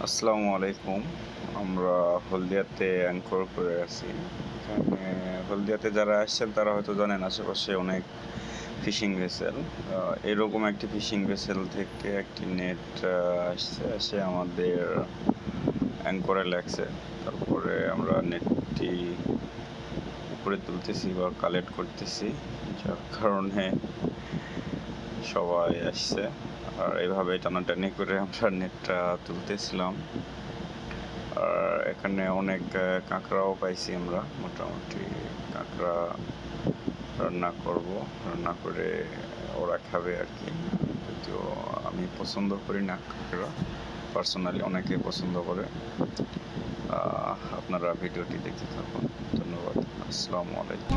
আসসালামু আলাইকুম। আমরা হলদিয়াতে অ্যাংকর করে আছি। এখানে হলদিয়াতে যারা আসছেন তারা হয়তো জানেন আশেপাশে অনেক ফিশিং ভেসেল। এরকম একটি ফিশিং ভেসেল থেকে একটি নেট আসছে, এসে আমাদের অ্যাংকরে লাগছে। তারপরে আমরা নেটটি উপরে তুলতেছি বা কালেক্ট করতেছি, যার কারণে সবাই আসছে। আর এভাবে টানাটানি করে আমরা নেটটা তুলতেছিলাম। আর এখানে অনেক কাঁকড়াও পাইছি আমরা। মোটামুটি কাঁকড়া রান্না করে ওরা খাবে আর কি। যদিও আমি পছন্দ করি না কাঁকড়া, পার্সোনালি অনেকে পছন্দ করে। আপনারা ভিডিওটি দেখতে থাকুন। ধন্যবাদ। আসসালামু আলাইকুম।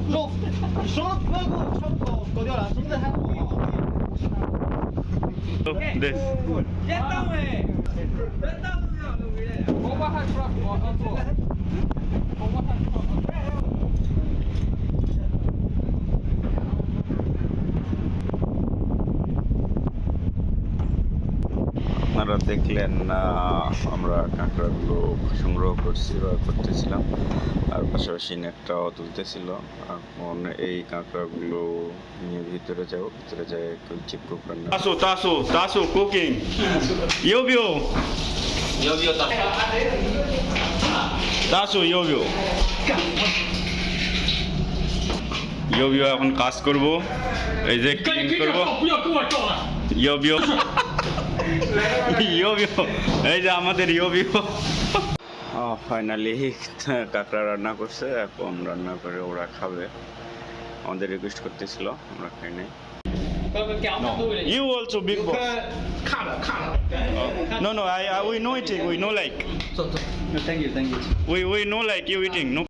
肉，你绳子不要给我全部搞掉了，绳子还好。This. আপনারা দেখলেন আমরা কাঁকড়াগুলো সংগ্রহ করছি বা করতেছিলাম, আর পাশাপাশি নেটটাও তুলতেছিল। এখন এই কাঁকড়াগুলো নিয়ে ভিতরে যায় একটু চিপকুক রান্না। Tasu cooking. Yobio. Tasu Yobio. Yobio এখন কাজ করব, এই যে ক্লিন করব। Yobio. Yobio. এই যে আমাদের Yobio. ফাইনালি কাঁকড়া রান্না করছে, এখন রান্না করে ওরা খাবে। আমাদের রিকোয়েস্ট করতেছিল, আমরা খাই নাই। You also big boss. No, we know eating. We know like. Thank you. We know like you eating. No.